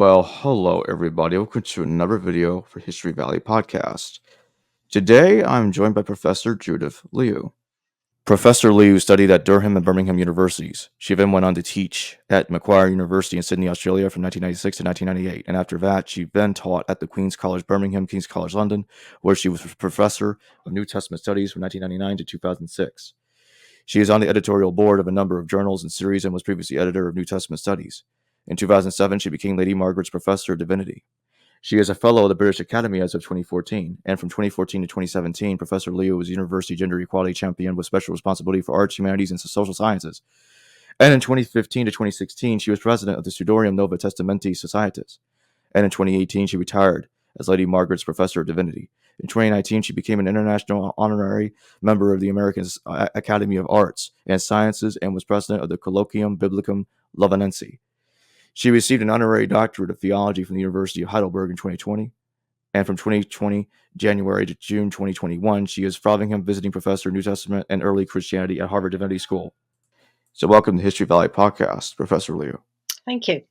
Well, hello everybody. Welcome to another video for History Valley Podcast. Today, I'm joined by Professor Judith Lieu. Professor Lieu studied at Durham and Birmingham universities. She then went on to teach at Macquarie University in Sydney, Australia from 1996 to 1998, and after that, she then taught at the Queen's College Birmingham, King's College London, where she was Professor of New Testament Studies from 1999 to 2006. She is on the editorial board of a number of journals and series and was previously editor of New Testament Studies. In 2007, she became Lady Margaret's Professor of Divinity. She is a Fellow of the British Academy as of 2014, and from 2014 to 2017, Professor Lieu was University Gender Equality Champion with special responsibility for arts, humanities, and social sciences. And in 2015 to 2016, she was president of the Studorium Nova Testamenti Societas. And in 2018, she retired as Lady Margaret's Professor of Divinity. In 2019, she became an international honorary member of the American Academy of Arts and Sciences and was president of the Colloquium Biblicum Levanense. She received an honorary doctorate of theology from the University of Heidelberg in 2020. And from 2020, January to June 2021, she is Frothingham Visiting Professor of New Testament and Early Christianity at Harvard Divinity School. So welcome to History Valley Podcast, Professor Lieu. Thank you.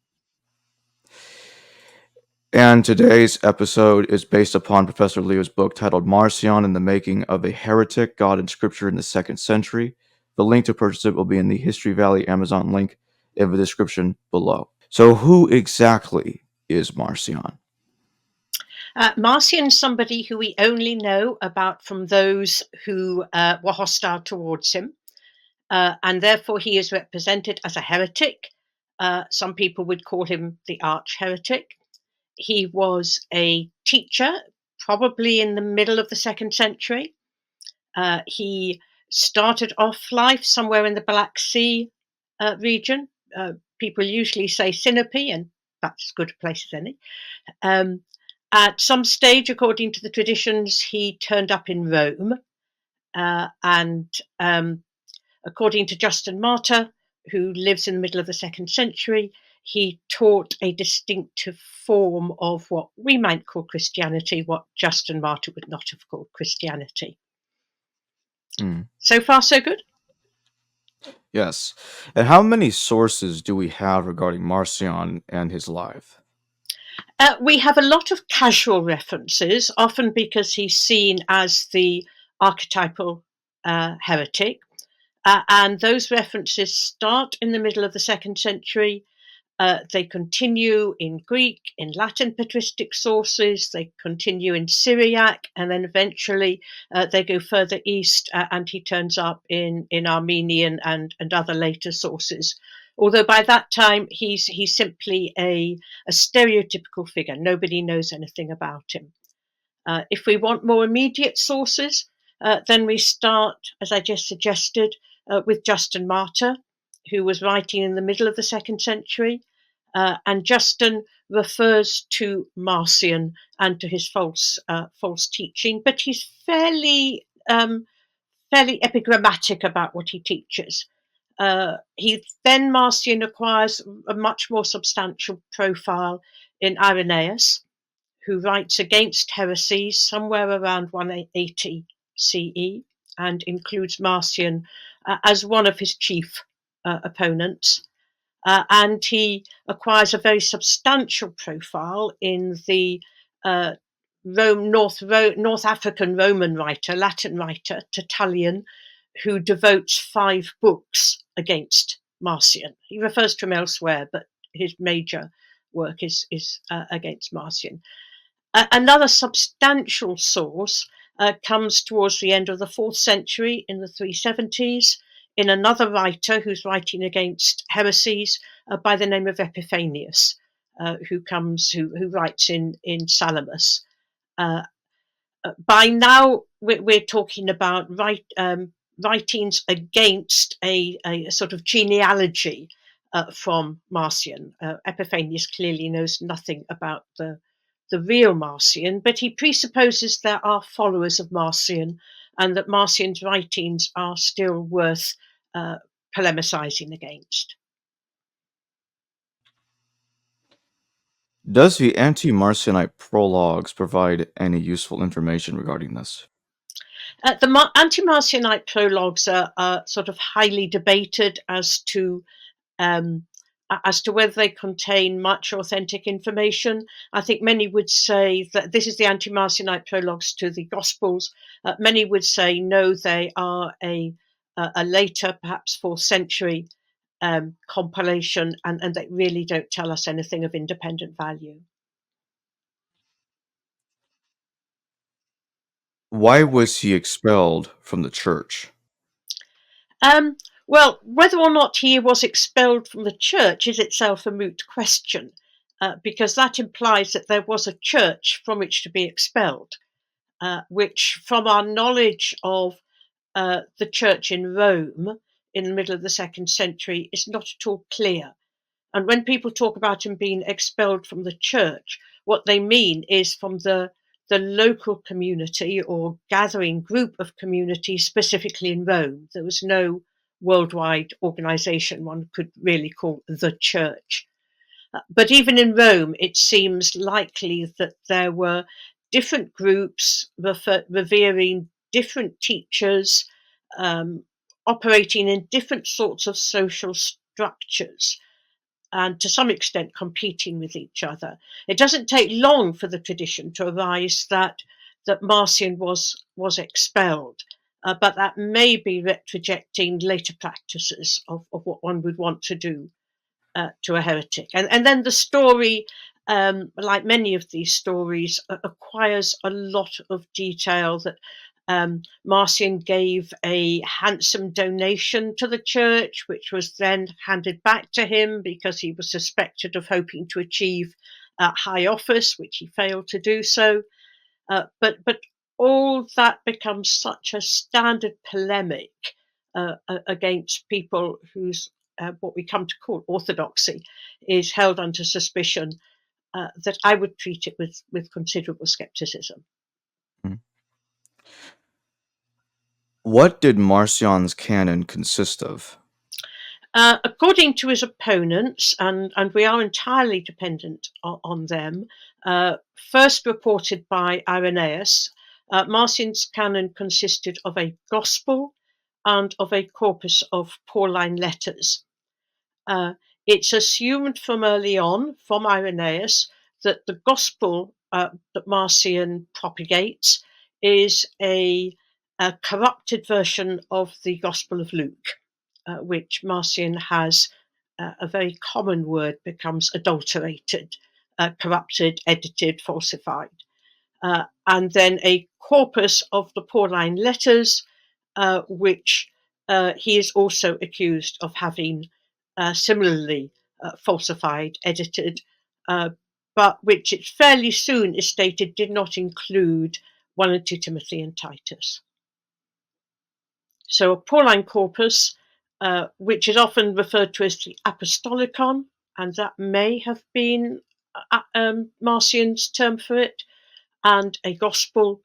And today's episode is based upon Professor Lieu's book titled Marcion and the Making of a Heretic, God and Scripture in the 2nd Century. The link to purchase it will be in the History Valley Amazon link in the description below. So who exactly is Marcion? Marcion is somebody who we only know about from those who were hostile towards him, and therefore he is represented as a heretic. Some people would call him the arch-heretic. He was a teacher, probably in the middle of the 2nd century. He started off life somewhere in the Black Sea region. People usually say Sinope, and that's as good a place as any. At some stage, according to the traditions, he turned up in Rome, and according to Justin Martyr, who lives in the middle of the 2nd century, he taught a distinctive form of what we might call Christianity, what Justin Martyr would not have called Christianity. So far, so good? Yes. And how many sources do we have regarding Marcion and his life? We have a lot of casual references, often because he's seen as the archetypal heretic. And those references start in the middle of the 2nd century. They continue in Greek, in Latin patristic sources, they continue in Syriac, and then eventually they go further east and he turns up in Armenian and other later sources. Although by that time he's simply a stereotypical figure. Nobody knows anything about him. If we want more immediate sources, then we start, as I just suggested, with Justin Martyr, who was writing in the middle of the 2nd century. And Justin refers to Marcion and to his false teaching, but he's fairly epigrammatic about what he teaches. Marcion acquires a much more substantial profile in Irenaeus, who writes against heresies somewhere around 180 CE and includes Marcion as one of his chief opponents. And he acquires a very substantial profile in the North African Roman writer, Latin writer, Tertullian, who devotes 5 books against Marcion. He refers to him elsewhere, but his major work is against Marcion. Another substantial source comes towards the end of the 4th century in the 370s, in another writer who's writing against heresies by the name of Epiphanius, who writes in Salamis. By now, we're talking about writings against a sort of genealogy from Marcion. Epiphanius clearly knows nothing about the real Marcion, but he presupposes there are followers of Marcion and that Marcion's writings are still worth polemicizing against. Does the anti-Marcionite prologues provide any useful information regarding this? The anti-Marcionite prologues are sort of highly debated as to As to whether they contain much authentic information, I think many would say that this is the anti-Marcionite prologues to the Gospels. Many would say no, they are a later, perhaps 4th century compilation, and they really don't tell us anything of independent value. Why was he expelled from the church? Well, whether or not he was expelled from the church is itself a moot question, because that implies that there was a church from which to be expelled, which, from our knowledge of the church in Rome in the middle of the 2nd century, is not at all clear. And when people talk about him being expelled from the church, what they mean is from the local community or gathering group of communities, specifically in Rome. There was no worldwide organization one could really call the church. But even in Rome, it seems likely that there were different groups revering different teachers, operating in different sorts of social structures, and to some extent competing with each other. It doesn't take long for the tradition to arise that Marcion was expelled, but that may be rejecting later practices of what one would want to do to a heretic. And then the story, like many of these stories, acquires a lot of detail that Marcion gave a handsome donation to the church, which was then handed back to him because he was suspected of hoping to achieve high office, which he failed to do so. But all that becomes such a standard polemic against people whose what we come to call orthodoxy is held under suspicion, that I would treat it with considerable skepticism. Hmm. What did Marcion's canon consist of? According to his opponents, and we are entirely dependent on them, first reported by Irenaeus, Marcion's canon consisted of a gospel and of a corpus of Pauline letters. It's assumed from early on, from Irenaeus, that the gospel that Marcion propagates is a corrupted version of the Gospel of Luke, which Marcion has a very common word, becomes adulterated, corrupted, edited, falsified. And then a corpus of the Pauline letters, which he is also accused of having similarly falsified, edited, but which it fairly soon is stated did not include 1 and 2 Timothy and Titus. So a Pauline corpus, which is often referred to as the Apostolicon, and that may have been Marcion's term for it, and a gospel,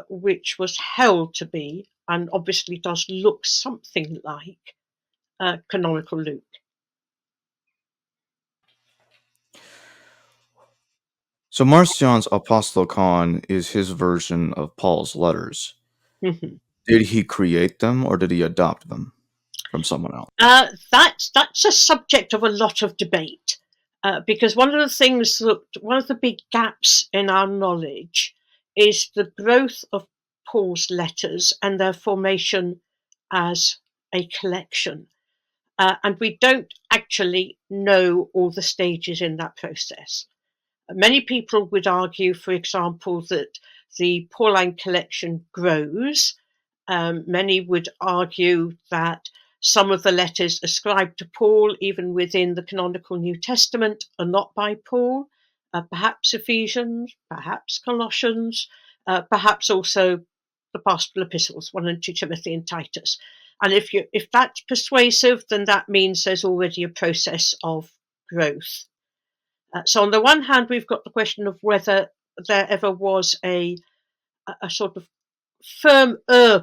which was held to be, and obviously does look something like, canonical Luke. So Marcion's Apostolon is his version of Paul's letters. Mhm. Did he create them or did he adopt them from someone else? That's a subject of a lot of debate, because one of the big gaps in our knowledge is the growth of Paul's letters and their formation as a collection, and we don't actually know all the stages in that process. Many people would argue, for example, that the Pauline collection grows. Many would argue that some of the letters ascribed to Paul, even within the canonical New Testament, are not by Paul, perhaps Ephesians, perhaps Colossians, perhaps also the pastoral epistles, 1 and 2 Timothy and Titus. And if that's persuasive, then that means there's already a process of growth. So on the one hand, we've got the question of whether there ever was a sort of firm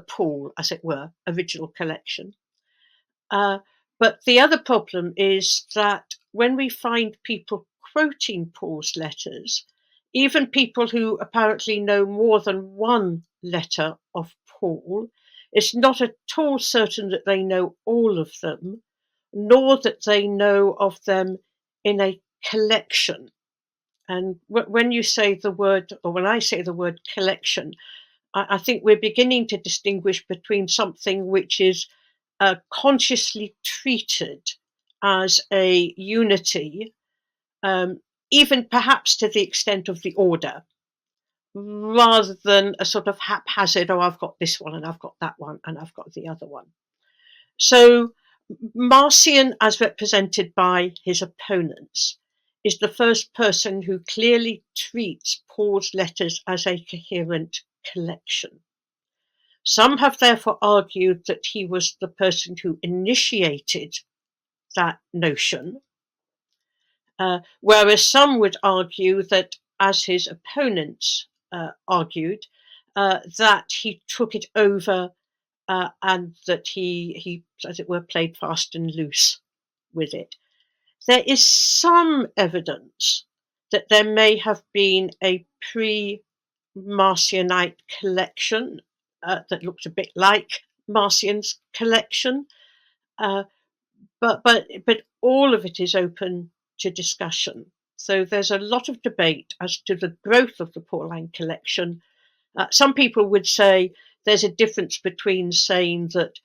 Paul, as it were, original collection. But the other problem is that when we find people quoting Paul's letters, even people who apparently know more than one letter of Paul, it's not at all certain that they know all of them, nor that they know of them in a collection. And when you say the word, or when I say the word collection, I think we're beginning to distinguish between something which is consciously treated as a unity, even perhaps to the extent of the order, rather than a sort of haphazard, oh, I've got this one and I've got that one and I've got the other one. So Marcion, as represented by his opponents, is the first person who clearly treats Paul's letters as a coherent collection. Some have therefore argued that he was the person who initiated that notion, whereas some would argue that, as his opponents argued, that he took it over and that he, as it were, played fast and loose with it. There is some evidence that there may have been a pre-Marcionite collection that looked a bit like Marcion's collection, but all of it is open to discussion. So there's a lot of debate as to the growth of the Pauline collection. Some people would say there's a difference between saying that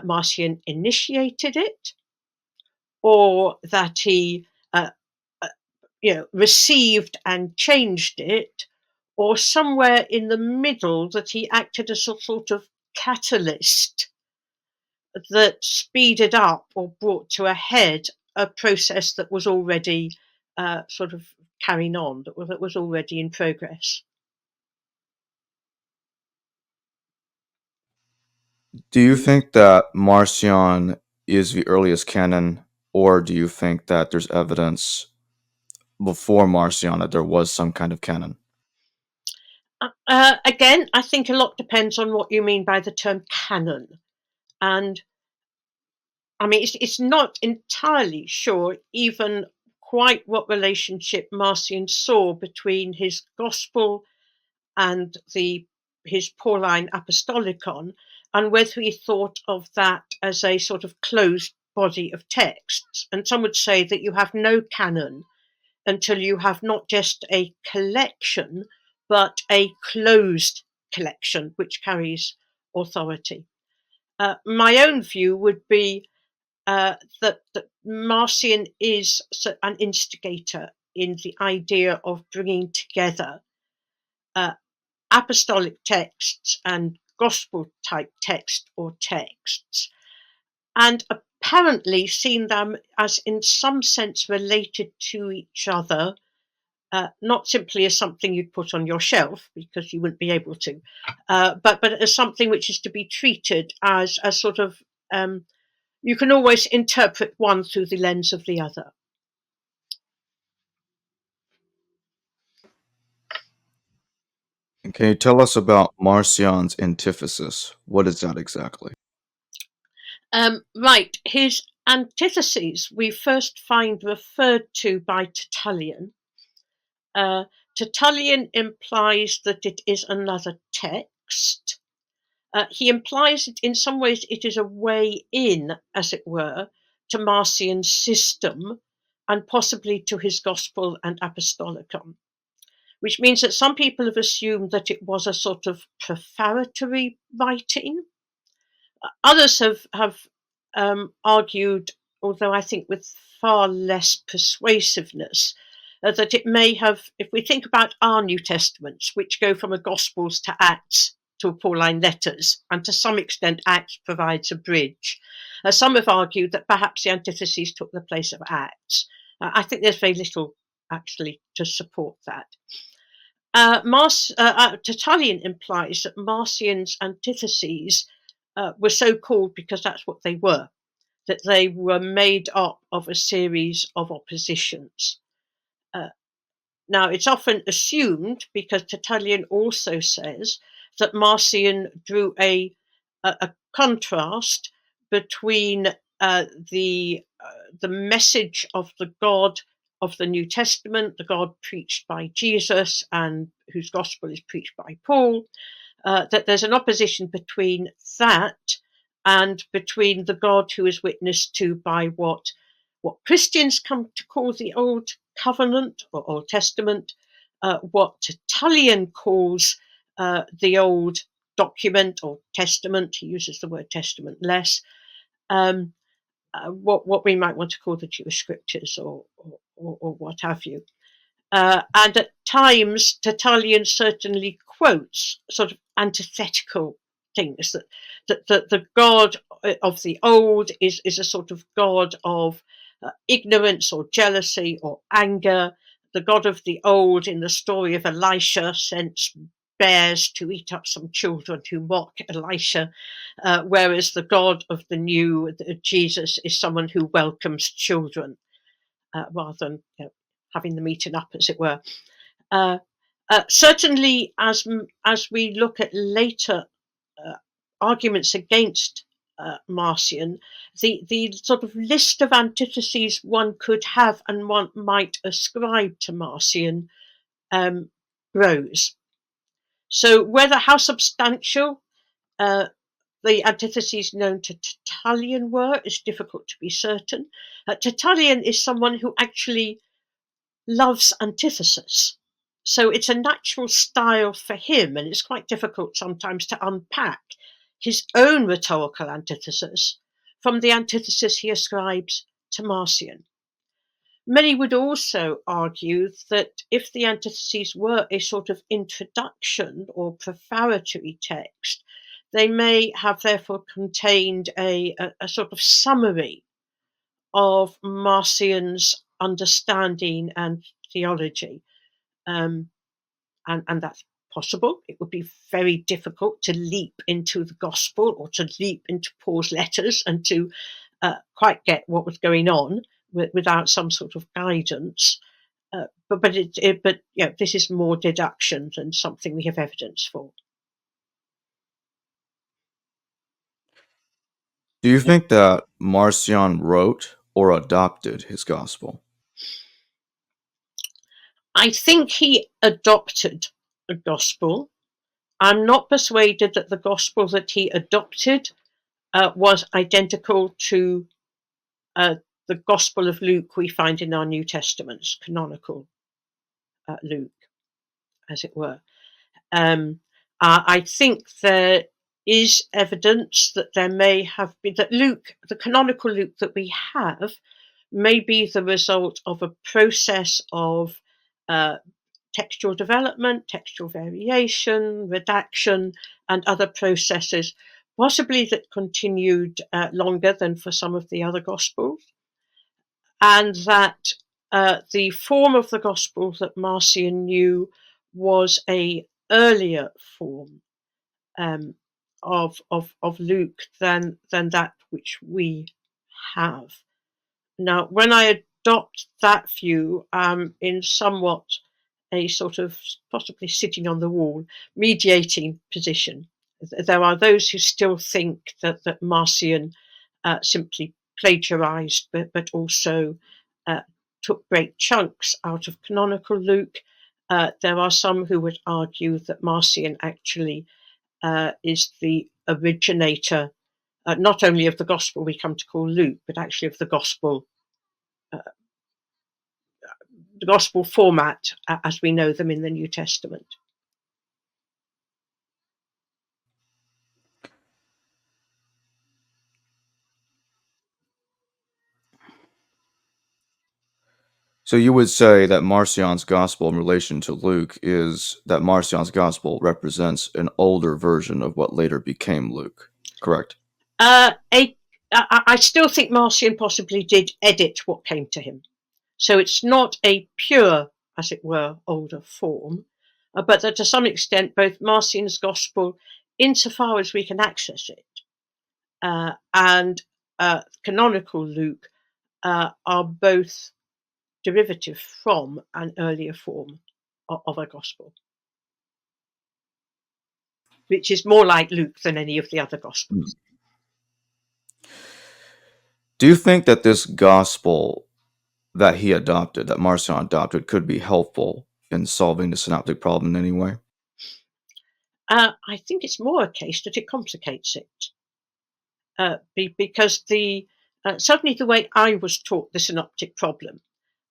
Marcion initiated it, or that he received and changed it, or somewhere in the middle that he acted as a sort of catalyst that speeded up or brought to a head a process that was already sort of carrying on, that was already in progress. Do you think that Marcion is the earliest canon, or do you think that there's evidence before Marcion that there was some kind of canon? Again, I think a lot depends on what you mean by the term canon. And I mean, it's not entirely sure even quite what relationship Marcion saw between his gospel and his Pauline Apostolicon, and whether he thought of that as a sort of closed body of texts. And some would say that you have no canon until you have not just a collection, but a closed collection which carries authority. My own view would be that Marcion is an instigator in the idea of bringing together apostolic texts and gospel type text or texts, and apparently seen them as in some sense related to each other, not simply as something you'd put on your shelf because you wouldn't be able to, but as something which is to be treated as a sort of you can always interpret one through the lens of the other. And can you tell us about Marcion's antithesis? What is that exactly? Right, his antitheses we first find referred to by Tertullian. Tertullian implies that it is another text. He implies that in some ways it is a way in, as it were, to Marcion's system and possibly to his Gospel and Apostolicon, which means that some people have assumed that it was a sort of prefatory writing. Others have argued, although I think with far less persuasiveness, that it may have, if we think about our New Testaments, which go from a Gospels to Acts to Pauline letters, and to some extent Acts provides a bridge. Some have argued that perhaps the antitheses took the place of Acts. I think there's very little actually to support that. Tertullian implies that Marcion's antitheses were so called because that's what they were, that they were made up of a series of oppositions. Now, it's often assumed, because Tertullian also says, that Marcion drew a contrast between the message of the God of the New Testament, the God preached by Jesus and whose gospel is preached by Paul, that there's an opposition between that and between the God who is witnessed to by what Christians come to call the Old Covenant or Old Testament, what Tertullian calls the Old Document or Testament. He uses the word testament less. What we might want to call the Jewish scriptures or what have you. And at times, Tertullian certainly quotes sort of antithetical things, that the God of the old is a sort of God of ignorance or jealousy or anger. The God of the old in the story of Elisha sent bears to eat up some children who mock Elisha, whereas the God of the new, Jesus, is someone who welcomes children rather than having them eaten up, as it were. Certainly, as we look at later arguments against Marcion, the sort of list of antitheses one could have and one might ascribe to Marcion grows. So how substantial the antitheses known to Tertullian were is difficult to be certain. Tertullian is someone who actually loves antithesis. So it's a natural style for him, and it's quite difficult sometimes to unpack his own rhetorical antithesis from the antithesis he ascribes to Marcion. Many would also argue that if the antitheses were a sort of introduction or prefatory text, they may have therefore contained a sort of summary of Marcion's understanding and theology. And that's possible. It would be very difficult to leap into the gospel or to leap into Paul's letters and to quite get what was going on without some sort of guidance. But this is more deduction than something we have evidence for. Do you think that Marcion wrote or adopted his gospel? I think he adopted a gospel. I'm not persuaded that the gospel that he adopted was identical to the Gospel of Luke we find in our New Testaments, canonical Luke, as it were. I think there is evidence that there may have been, that Luke, the canonical Luke that we have, may be the result of a process of textual development, textual variation, redaction, and other processes, possibly that continued longer than for some of the other Gospels, and that the form of the Gospel that Marcion knew was a earlier form of Luke than that which we have. Now, when I adopt that view, in somewhat a sort of possibly sitting on the wall, mediating position. There are those who still think that Marcion simply plagiarized, but also took great chunks out of canonical Luke. There are some who would argue that Marcion actually is the originator, not only of the gospel we come to call Luke, but actually of the gospel format as we know them in the New Testament. So you would say that Marcion's gospel in relation to Luke is that Marcion's gospel represents an older version of what later became Luke, correct? I still think Marcion possibly did edit what came to him. So it's not a pure, as it were, older form, but that to some extent both Marcion's gospel, insofar as we can access it, and canonical Luke are both derivative from an earlier form of a gospel, which is more like Luke than any of the other gospels. Do you think that this gospel that he adopted, that Marcion adopted, could be helpful in solving the synoptic problem in any way? I think it's more a case that it complicates it. because certainly the way I was taught the synoptic problem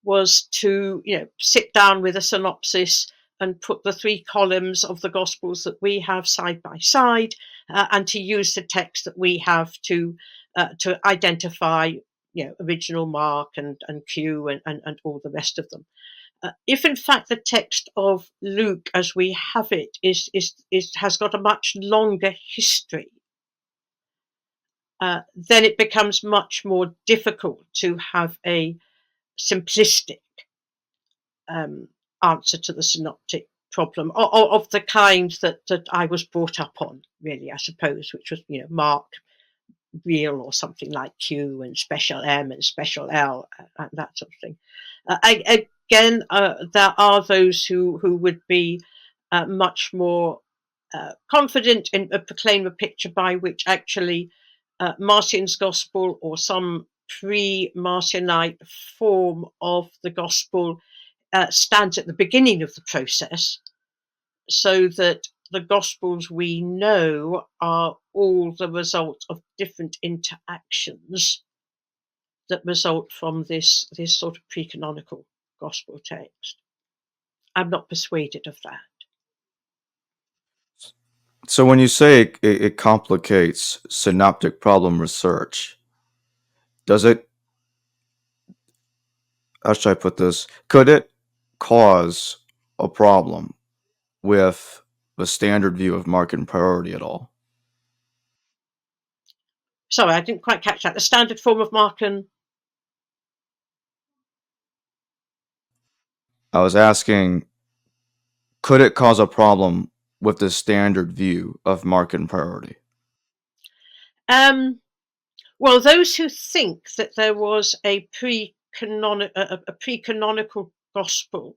was to sit down with a synopsis and put the 3 columns of the Gospels that we have side by side, and to use the text that we have to identify original Mark and Q and all the rest of them. If in fact the text of Luke as we have it has got a much longer history, then it becomes much more difficult to have a simplistic answer to the synoptic problem of the kind that I was brought up on, really, I suppose, which was Mark, real, or something like Q, and special M and special L, and that sort of thing. Again, there are those who would be much more confident in proclaim a picture by which actually Marcion's gospel or some pre-Marcionite form of the gospel stands at the beginning of the process, so that the Gospels we know are all the result of different interactions that result from this sort of pre-canonical Gospel text. I'm not persuaded of that. So when you say it complicates synoptic problem research, does it, how should I put this, could it cause a problem with the standard view of Markan priority at all? Sorry, I didn't quite catch that. The standard form of Markan. I was asking, could it cause a problem with the standard view of Markan priority? Well, those who think that there was a pre-canonical gospel,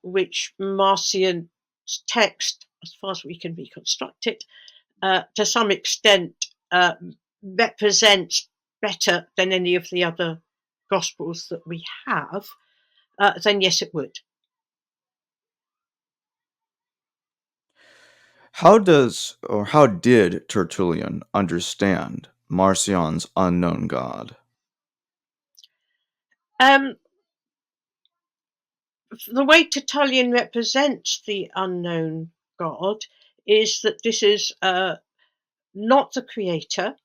which Marcion's text, as far as we can reconstruct it, to some extent represents better than any of the other Gospels that we have, then yes, it would. How did Tertullian understand Marcion's unknown God? The way Tertullian represents the unknown God is that this is not the creator.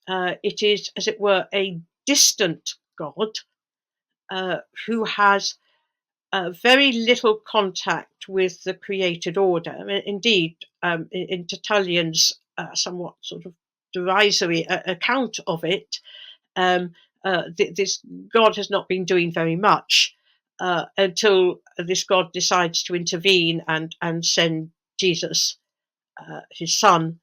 It is, as it were, a distant God who has very little contact with the created order. I mean, indeed, in Tertullian's somewhat sort of derisory account of it, this God has not been doing very much until this God decides to intervene and send Jesus, his son,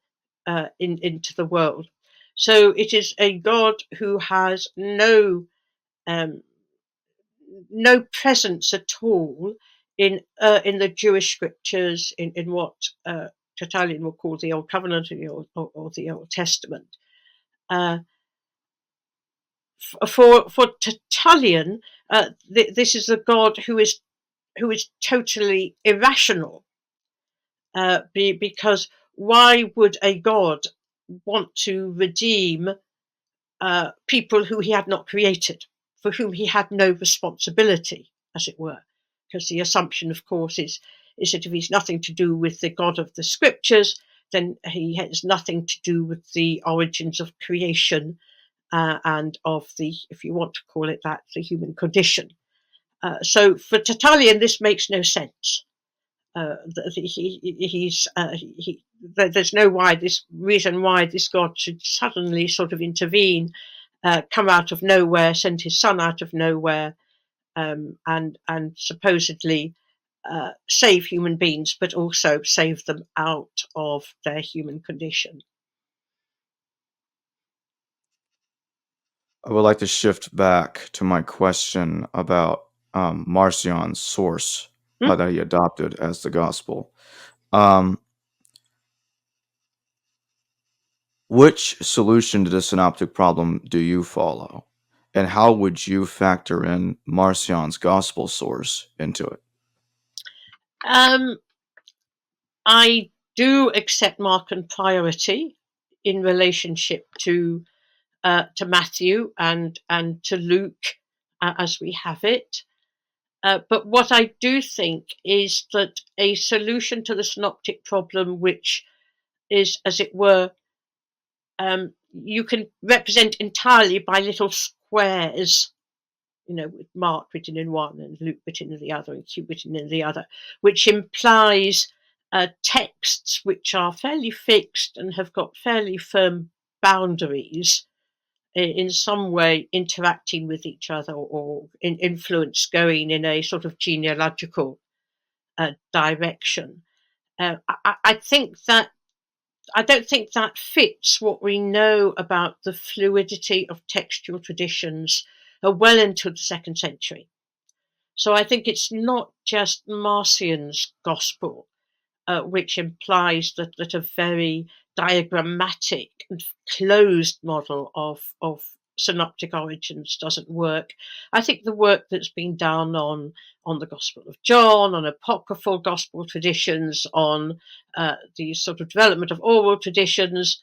into the world. So it is a God who has no presence at all in the Jewish scriptures, in what Tertullian will call the Old Covenant or the Old Testament. For Tertullian, this is a God who is totally irrational, because why would a God want to redeem people who he had not created, for whom he had no responsibility, as it were? Because the assumption, of course, is that if he's nothing to do with the God of the scriptures, then he has nothing to do with the origins of creation and of the, if you want to call it that, the human condition. So for Tertullian, this makes no sense. There's no reason why this God should suddenly sort of intervene, come out of nowhere, send his son out of nowhere, and supposedly save human beings, but also save them out of their human condition. I would like to shift back to my question about Marcion's source that he adopted as the gospel. Which solution to the synoptic problem do you follow? And how would you factor in Marcion's gospel source into it? I do accept Markan priority in relationship to Matthew and to Luke as we have it. But what I do think is that a solution to the synoptic problem, which is, as it were, you can represent entirely by little squares, with Mark written in one and Luke written in the other and Kipp written in the other, which implies texts which are fairly fixed and have got fairly firm boundaries, in some way interacting with each other or in influence going in a sort of genealogical direction. I think that I don't think that fits what we know about the fluidity of textual traditions well into the 2nd century. So I think it's not just Marcion's gospel, which implies that a very diagrammatic and closed model of synoptic origins doesn't work. I think the work that's been done on the Gospel of John, on apocryphal gospel traditions, on the sort of development of oral traditions,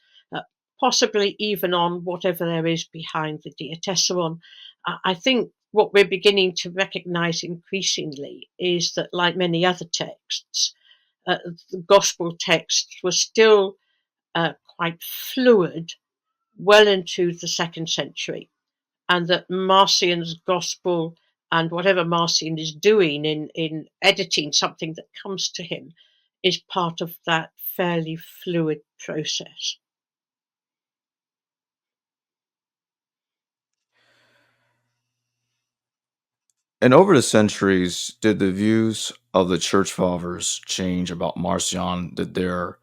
possibly even on whatever there is behind the Diatessaron, I think what we're beginning to recognize increasingly is that, like many other texts, the gospel texts were still quite fluid well into the 2nd century, and that Marcion's gospel and whatever Marcion is doing in editing something that comes to him is part of that fairly fluid process. And over the centuries, did the views of the church fathers change about Marcion? Did their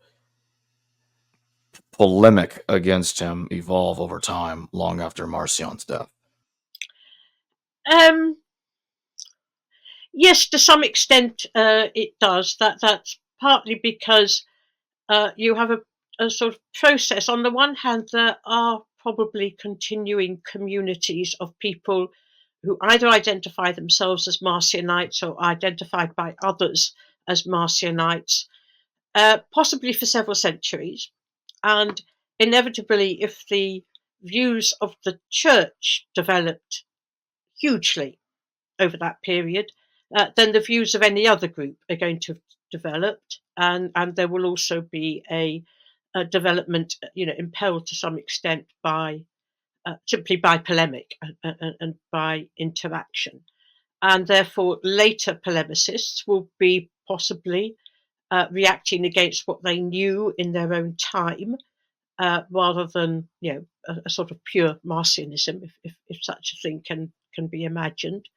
polemic against him evolve over time, long after Marcion's death? Um, yes, to some extent it does. That's partly because you have a sort of process. On the one hand, there are probably continuing communities of people who either identify themselves as Marcionites or identified by others as Marcionites, possibly for several centuries. And inevitably, if the views of the church developed hugely over that period, then the views of any other group are going to have developed, and there will also be a development, impelled to some extent by simply by polemic and by interaction. And therefore, later polemicists will be possibly reacting against what they knew in their own time, rather than a sort of pure Marcionism, if such a thing can be imagined.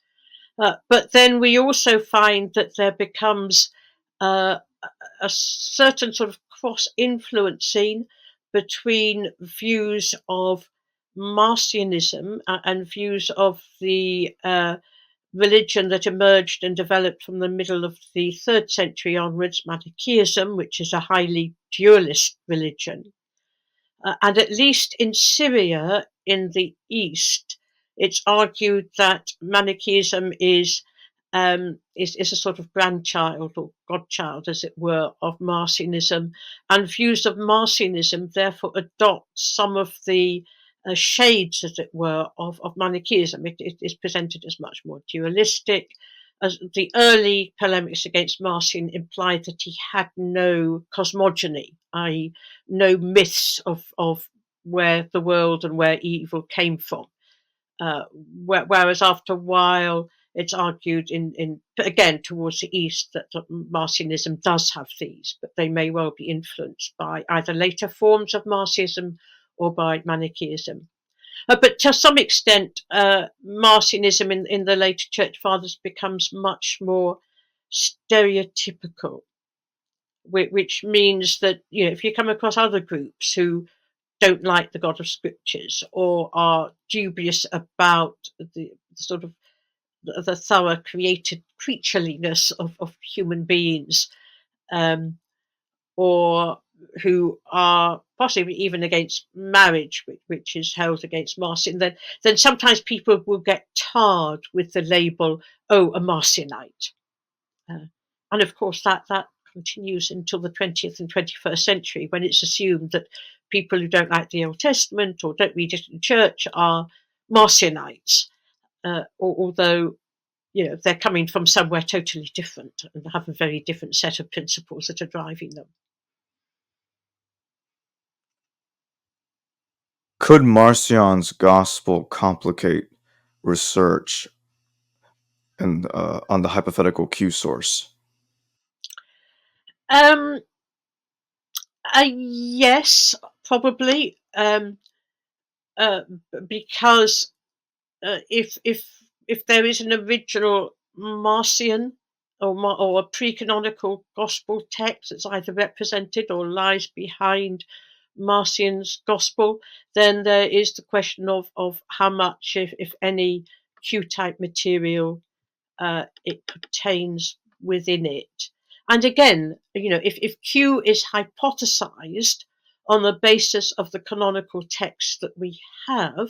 But then we also find that there becomes a certain sort of cross-influencing between views of Marcionism and views of the religion that emerged and developed from the middle of the 3rd century onwards, Manichaeism, which is a highly dualist religion. And at least in Syria, in the east, it's argued that Manichaeism is a sort of grandchild or godchild, as it were, of Marcionism, and views of Marcionism therefore adopt some of the shades, as it were, of Manichaeism. It is presented as much more dualistic. As the early polemics against Marcion implied that he had no cosmogony, i.e., no myths of where the world and where evil came from. Whereas after a while, it's argued in again towards the east that Marcionism does have these, but they may well be influenced by either later forms of Marcionism or by Manichaeism. But to some extent, Marcionism in the later Church Fathers becomes much more stereotypical, which means that if you come across other groups who don't like the God of Scriptures or are dubious about the sort of the thorough created creatureliness of human beings, or who are possibly even against marriage, which is held against Marcion, then sometimes people will get tarred with the label, "Oh, a Marcionite," and of course that continues until the 20th and 21st century, when it's assumed that people who don't like the Old Testament or don't read it in church are Marcionites, although they're coming from somewhere totally different and have a very different set of principles that are driving them. Could Marcion's gospel complicate research and on the hypothetical Q source? Yes, probably, because if there is an original Marcion or a pre-canonical gospel text that's either represented or lies behind Marcion's gospel, then there is the question of how much, if any, Q-type material it contains within it. And again, if Q is hypothesized on the basis of the canonical text that we have,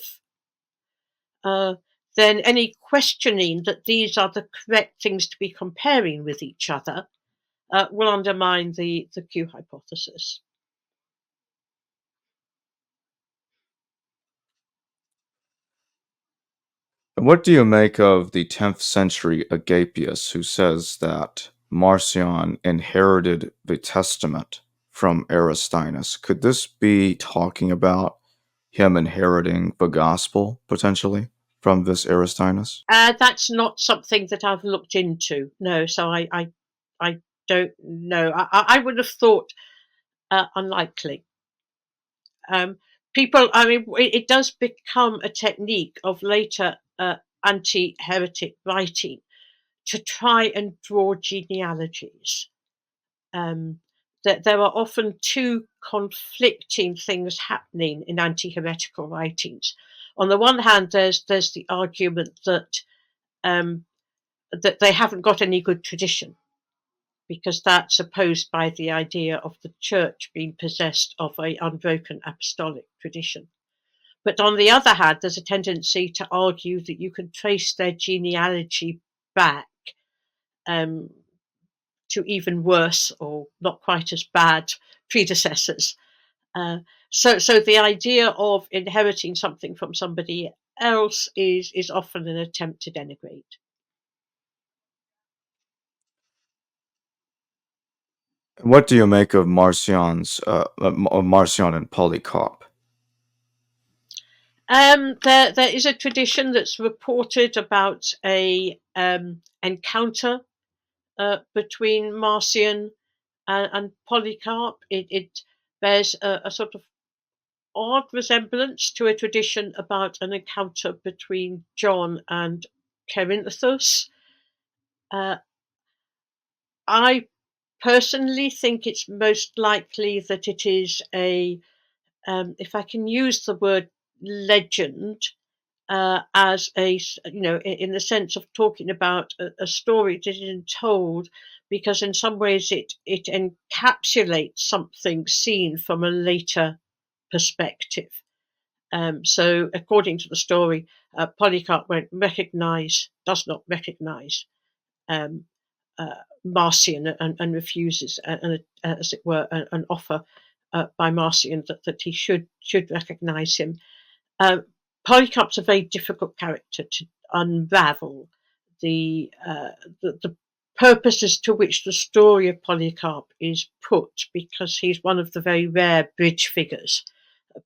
then any questioning that these are the correct things to be comparing with each other will undermine the Q hypothesis. What do you make of the 10th century Agapius, who says that Marcion inherited the Testament from Aristinus? Could this be talking about him inheriting the gospel, potentially, from this Aristinus? That's not something that I've looked into, no, so I don't know. I would have thought unlikely. People, it does become a technique of later anti-heretic writing to try and draw genealogies. That there are often two conflicting things happening in anti-heretical writings. On the one hand, there's the argument that they haven't got any good tradition, because that's opposed by the idea of the church being possessed of an unbroken apostolic tradition. But on the other hand, there's a tendency to argue that you can trace their genealogy back to even worse or not quite as bad predecessors. So the idea of inheriting something from somebody else is often an attempt to denigrate. What do you make of Marcion and Polycarp? There is a tradition that's reported about a encounter between Marcion and Polycarp. It bears a sort of odd resemblance to a tradition about an encounter between John and Cerinthus. I personally think it's most likely that it is if I can use the word legend, as in the sense of talking about a story that isn't told, because in some ways it encapsulates something seen from a later perspective. So according to the story, Polycarp does not recognize um, Marcion and refuses, as it were, an offer by Marcion that he should recognize him. Polycarp's a very difficult character to unravel the purposes to which the story of Polycarp is put, because he's one of the very rare bridge figures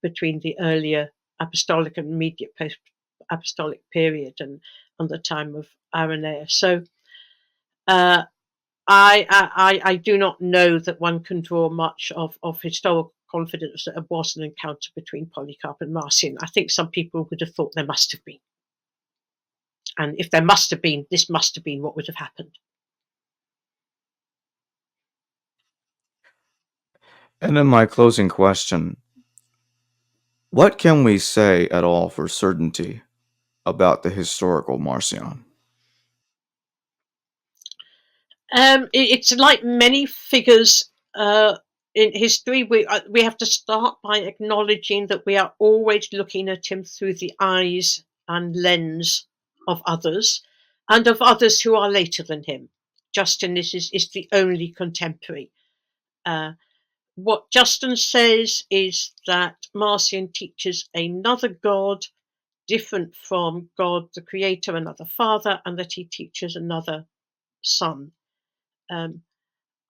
between the earlier apostolic and immediate post-apostolic period and the time of Irenaeus. So I do not know that one can draw much of historical confidence that there was an encounter between Polycarp and Marcion. I think some people would have thought there must have been. And if there must have been, this must have been what would have happened. And then my closing question, what can we say at all for certainty about the historical Marcion? It's like many figures in history. We have to start by acknowledging that we are always looking at him through the eyes and lens of others, and of others who are later than him. Justin is the only contemporary. what Justin says is that Marcion teaches another God different from God the Creator, another Father, and that he teaches another Son.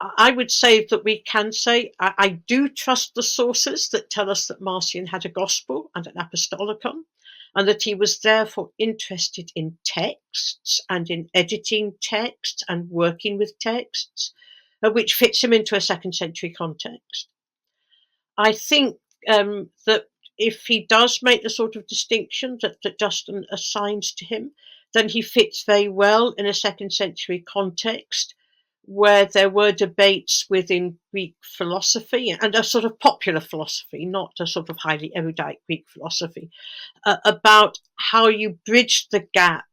I would say that we can say I do trust the sources that tell us that Marcion had a gospel and an apostolicon, and that he was therefore interested in texts and in editing texts and working with texts, which fits him into a second century context. I think that if he does make the sort of distinction that Justin assigns to him, then he fits very well in a second century context where there were debates within Greek philosophy and a sort of popular philosophy, not a sort of highly erudite Greek philosophy, about how you bridge the gap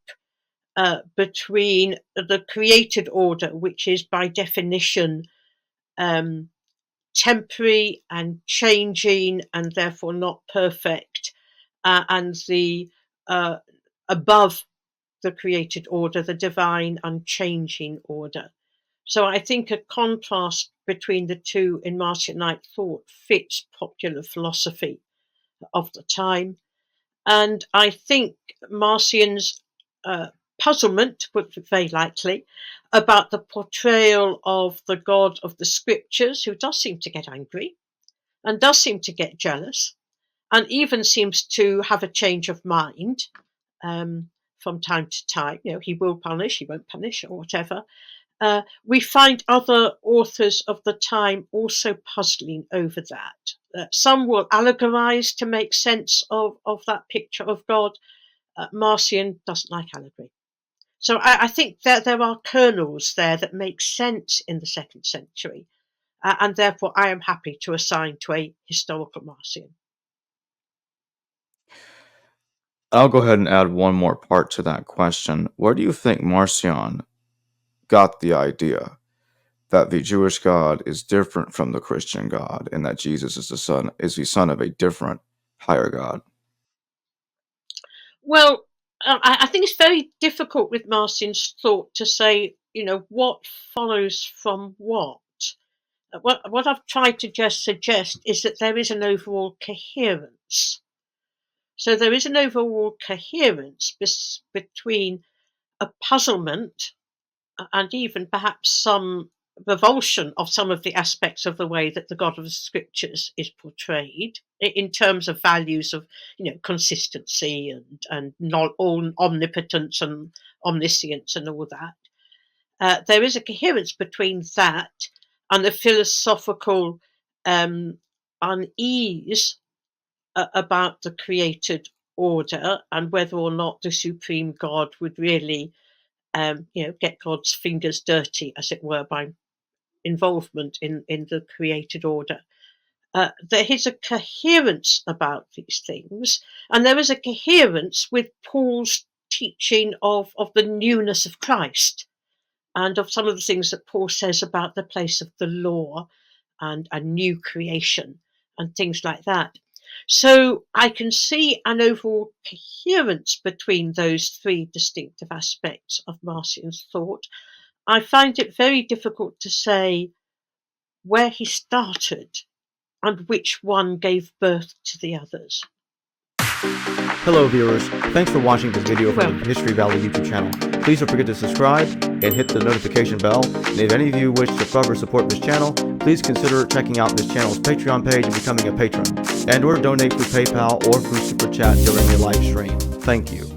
between the created order, which is by definition temporary and changing and therefore not perfect, and the above the created order, the divine unchanging order. So I think a contrast between the two in Marcionite thought fits popular philosophy of the time. And I think Marcion's puzzlement, would be very likely, about the portrayal of the God of the scriptures, who does seem to get angry and does seem to get jealous and even seems to have a change of mind from time to time. He will punish, he won't punish, or whatever. We find other authors of the time also puzzling over that. Some will allegorize to make sense of that picture of God. Marcion doesn't like allegory. So I think that there are kernels there that make sense in the second century, and therefore I am happy to assign to a historical Marcion. I'll go ahead and add one more part to that question. Where do you think Marcion got the idea that the Jewish God is different from the Christian God, and that Jesus is the son of a different, higher God? Well, I think it's very difficult with Marcion's thought to say, what follows from what. What I've tried to just suggest is that there is an overall coherence. So there is an overall coherence between a puzzlement and even perhaps some revulsion of some of the aspects of the way that the God of the Scriptures is portrayed in terms of values of, consistency and not all omnipotence and omniscience and all that. There is a coherence between that and the philosophical unease about the created order and whether or not the supreme God would really get God's fingers dirty, as it were, by involvement in the created order. There is a coherence about these things, and there is a coherence with Paul's teaching of the newness of Christ and of some of the things that Paul says about the place of the law and a new creation and things like that. So I can see an overall coherence between those three distinctive aspects of Marcion's thought. I find it very difficult to say where he started and which one gave birth to the others. Hello viewers, thanks for watching this video from the History Valley YouTube channel. Please don't forget to subscribe and hit the notification bell. And if any of you wish to further support this channel, please consider checking out this channel's Patreon page and becoming a patron, and or donate through PayPal or through Super Chat during your live stream. Thank you.